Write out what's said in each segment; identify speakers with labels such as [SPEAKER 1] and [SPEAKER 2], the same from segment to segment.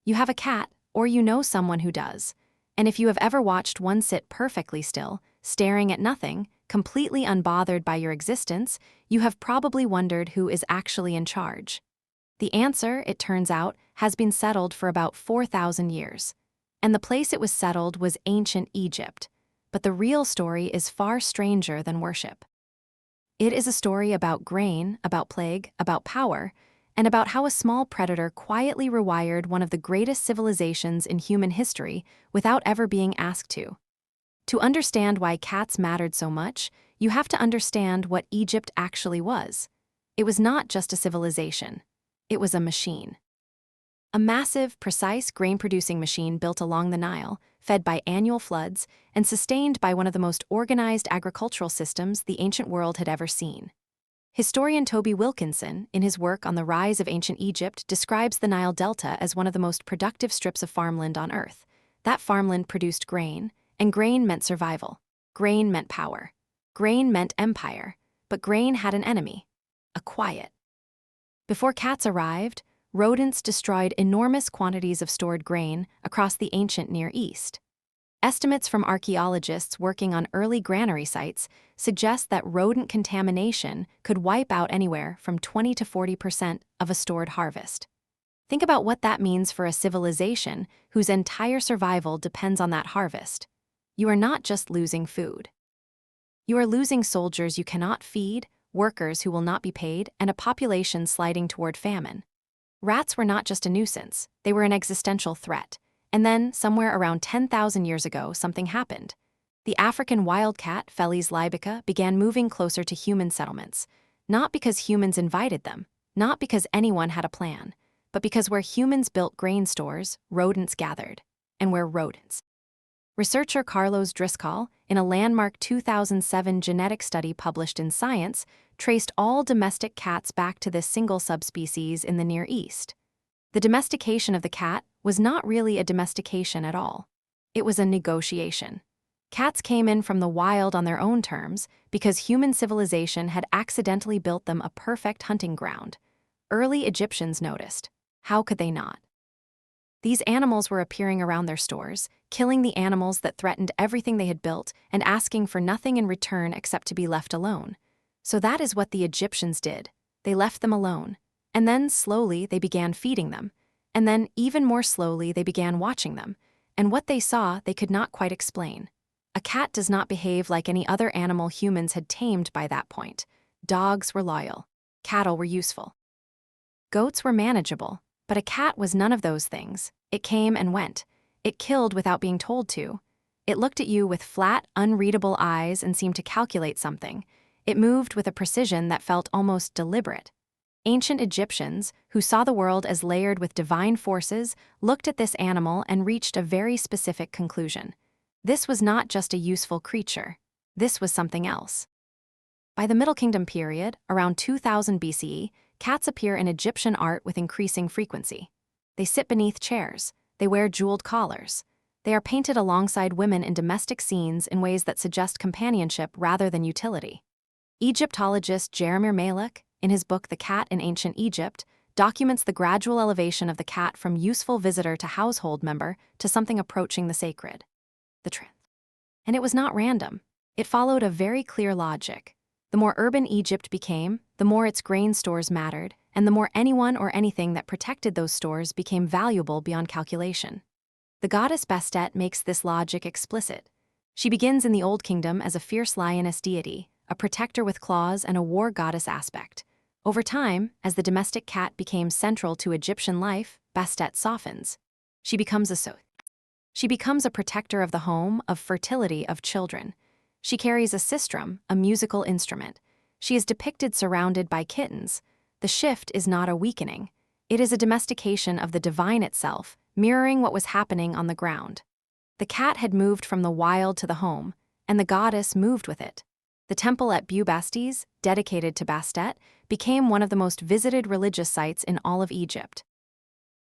[SPEAKER 1] You have a cat, or you know someone who does. And if you have ever watched one sit perfectly still, staring at nothing, completely unbothered by your existence, you have probably wondered who is actually in charge. The answer, it turns out, has been settled for about 4,000 years. And the place it was settled was ancient Egypt. But the real story is far stranger than worship. It is a story about grain, about plague, about power, and about how a small predator quietly rewired one of the greatest civilizations in human history without ever being asked to. To understand why cats mattered so much, you have to understand what Egypt actually was. It was not just a civilization. It was a machine. A massive, precise grain-producing machine built along the Nile, fed by annual floods, and sustained by one of the most organized agricultural systems the ancient world had ever seen. Historian Toby Wilkinson, in his work on the rise of ancient Egypt, describes the Nile Delta as one of the most productive strips of farmland on Earth. That farmland produced grain, and grain meant survival. Grain meant power. Grain meant empire. But grain had an enemy: a quiet. Before cats arrived, rodents destroyed enormous quantities of stored grain across the ancient Near East. Estimates from archaeologists working on early granary sites suggest that rodent contamination could wipe out anywhere from 20 to 40% of a stored harvest. Think about what that means for a civilization whose entire survival depends on that harvest. You are not just losing food. You are losing soldiers you cannot feed, workers who will not be paid, and a population sliding toward famine. Rats were not just a nuisance, they were an existential threat. And then, somewhere around 10,000 years ago, something happened. The African wildcat, Felis libica, began moving closer to human settlements, not because humans invited them, not because anyone had a plan, but because where humans built grain stores, rodents gathered. And where rodents. Researcher Carlos Driscoll, in a landmark 2007 genetic study published in Science, traced all domestic cats back to this single subspecies in the Near East. The domestication of the cat was not really a domestication at all. It was a negotiation. Cats came in from the wild on their own terms because human civilization had accidentally built them a perfect hunting ground. Early Egyptians noticed. How could they not? These animals were appearing around their stores, killing the animals that threatened everything they had built and asking for nothing in return except to be left alone. So that is what the Egyptians did. They left them alone. And then, slowly, they began feeding them. And then, even more slowly, they began watching them. And what they saw, they could not quite explain. A cat does not behave like any other animal humans had tamed by that point. Dogs were loyal. Cattle were useful. Goats were manageable. But a cat was none of those things. It came and went. It killed without being told to. It looked at you with flat, unreadable eyes and seemed to calculate something. It moved with a precision that felt almost deliberate. Ancient Egyptians, who saw the world as layered with divine forces, looked at this animal and reached a very specific conclusion. This was not just a useful creature. This was something else. By the Middle Kingdom period, around 2000 BCE, cats appear in Egyptian art with increasing frequency. They sit beneath chairs. They wear jeweled collars. They are painted alongside women in domestic scenes in ways that suggest companionship rather than utility. Egyptologist Jeremy Malek, in his book The Cat in Ancient Egypt, documents the gradual elevation of the cat from useful visitor to household member to something approaching the sacred. And it was not random. It followed a very clear logic. The more urban Egypt became, the more its grain stores mattered, and the more anyone or anything that protected those stores became valuable beyond calculation. The goddess Bastet makes this logic explicit. She begins in the Old Kingdom as a fierce lioness deity, a protector with claws and a war goddess aspect. Over time, as the domestic cat became central to Egyptian life, Bastet softens. She becomes a protector of the home, of fertility, of children. She carries a sistrum, a musical instrument. She is depicted surrounded by kittens. The shift is not a weakening. It is a domestication of the divine itself, mirroring what was happening on the ground. The cat had moved from the wild to the home, and the goddess moved with it. The temple at Bubastis, dedicated to Bastet, became one of the most visited religious sites in all of Egypt.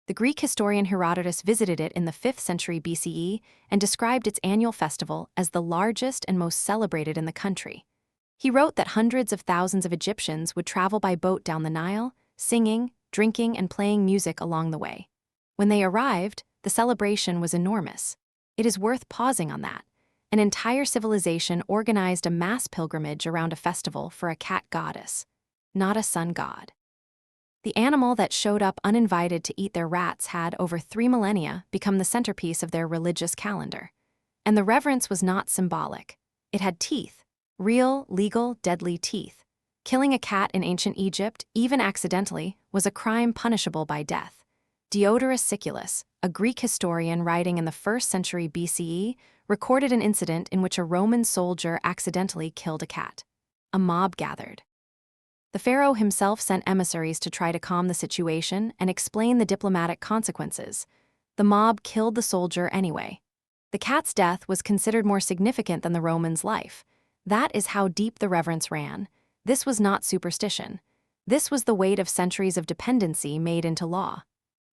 [SPEAKER 1] The Greek historian Herodotus visited it in the 5th century BCE and described its annual festival as the largest and most celebrated in the country. He wrote that hundreds of thousands of Egyptians would travel by boat down the Nile, singing, drinking, and playing music along the way. When they arrived, the celebration was enormous. It is worth pausing on that. An entire civilization organized a mass pilgrimage around a festival for a cat goddess, not a sun god. The animal that showed up uninvited to eat their rats had, over 3 millennia, become the centerpiece of their religious calendar. And the reverence was not symbolic. It had teeth, real, legal, deadly teeth. Killing a cat in ancient Egypt, even accidentally, was a crime punishable by death. Diodorus Siculus, a Greek historian writing in the 1st century BCE, recorded an incident in which a Roman soldier accidentally killed a cat. A mob gathered. The pharaoh himself sent emissaries to try to calm the situation and explain the diplomatic consequences. The mob killed the soldier anyway. The cat's death was considered more significant than the Roman's life. That is how deep the reverence ran. This was not superstition. This was the weight of centuries of dependency made into law.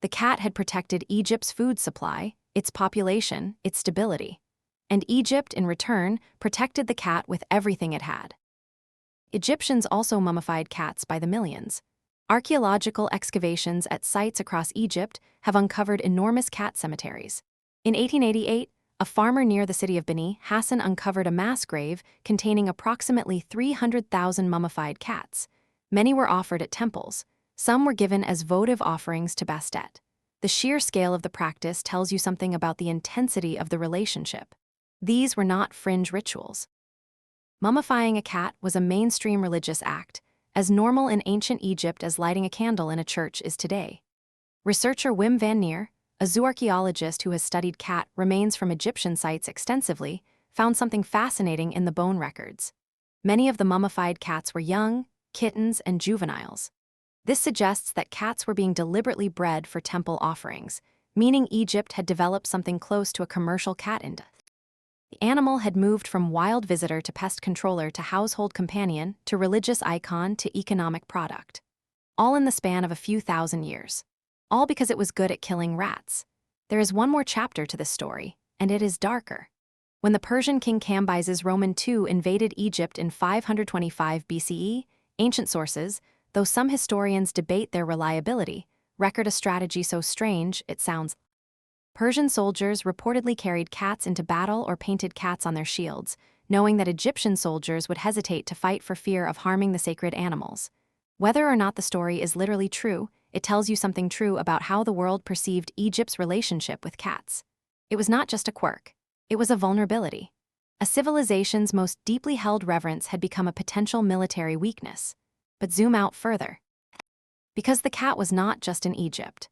[SPEAKER 1] The cat had protected Egypt's food supply, its population, its stability. And Egypt, in return, protected the cat with everything it had. Egyptians also mummified cats by the millions. Archaeological excavations at sites across Egypt have uncovered enormous cat cemeteries. In 1888, a farmer near the city of Beni Hassan uncovered a mass grave containing approximately 300,000 mummified cats. Many were offered at temples. Some were given as votive offerings to Bastet. The sheer scale of the practice tells you something about the intensity of the relationship. These were not fringe rituals. Mummifying a cat was a mainstream religious act, as normal in ancient Egypt as lighting a candle in a church is today. Researcher Wim van Neer, a zooarchaeologist who has studied cat remains from Egyptian sites extensively, found something fascinating in the bone records. Many of the mummified cats were young, kittens, and juveniles. This suggests that cats were being deliberately bred for temple offerings, meaning Egypt had developed something close to a commercial cat industry. The animal had moved from wild visitor to pest controller to household companion to religious icon to economic product. All in the span of a few thousand years. All because it was good at killing rats. There is one more chapter to this story, and it is darker. When the Persian king Cambyses Roman II invaded Egypt in 525 BCE, ancient sources, though some historians debate their reliability, record a strategy so strange it sounds. Persian soldiers reportedly carried cats into battle or painted cats on their shields, knowing that Egyptian soldiers would hesitate to fight for fear of harming the sacred animals. Whether or not the story is literally true, it tells you something true about how the world perceived Egypt's relationship with cats. It was not just a quirk. It was a vulnerability. A civilization's most deeply held reverence had become a potential military weakness. But zoom out further. Because the cat was not just in Egypt.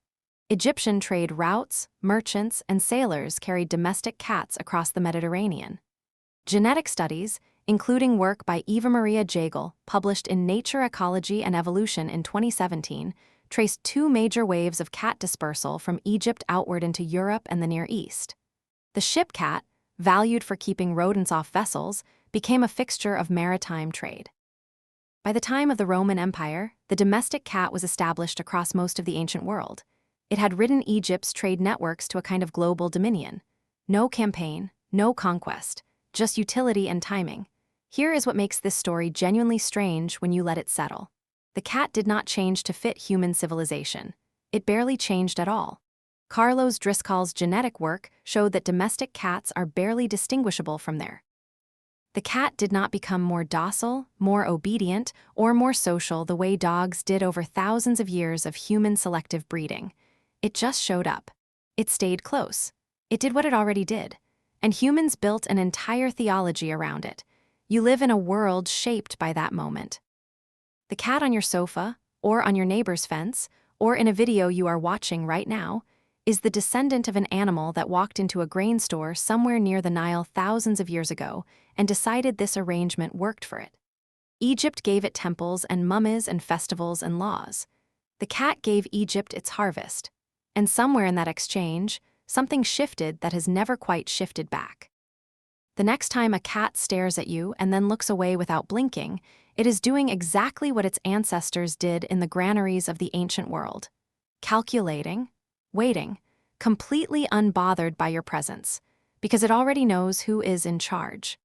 [SPEAKER 1] Egyptian trade routes, merchants, and sailors carried domestic cats across the Mediterranean. Genetic studies, including work by Eva Maria Jagel, published in Nature Ecology and Evolution in 2017, traced 2 major waves of cat dispersal from Egypt outward into Europe and the Near East. The ship cat, valued for keeping rodents off vessels, became a fixture of maritime trade. By the time of the Roman Empire, the domestic cat was established across most of the ancient world. It had ridden Egypt's trade networks to a kind of global dominion. No campaign, no conquest, just utility and timing. Here is what makes this story genuinely strange when you let it settle. The cat did not change to fit human civilization. It barely changed at all. Carlos Driscoll's genetic work showed that domestic cats are barely distinguishable from their. The cat did not become more docile, more obedient, or more social the way dogs did over thousands of years of human selective breeding. It just showed up. It stayed close. It did what it already did. And humans built an entire theology around it. You live in a world shaped by that moment. The cat on your sofa, or on your neighbor's fence, or in a video you are watching right now, is the descendant of an animal that walked into a grain store somewhere near the Nile thousands of years ago and decided this arrangement worked for it. Egypt gave it temples and mummies and festivals and laws. The cat gave Egypt its harvest. And somewhere in that exchange, something shifted that has never quite shifted back. The next time a cat stares at you and then looks away without blinking, it is doing exactly what its ancestors did in the granaries of the ancient world. Calculating, waiting, completely unbothered by your presence, because it already knows who is in charge.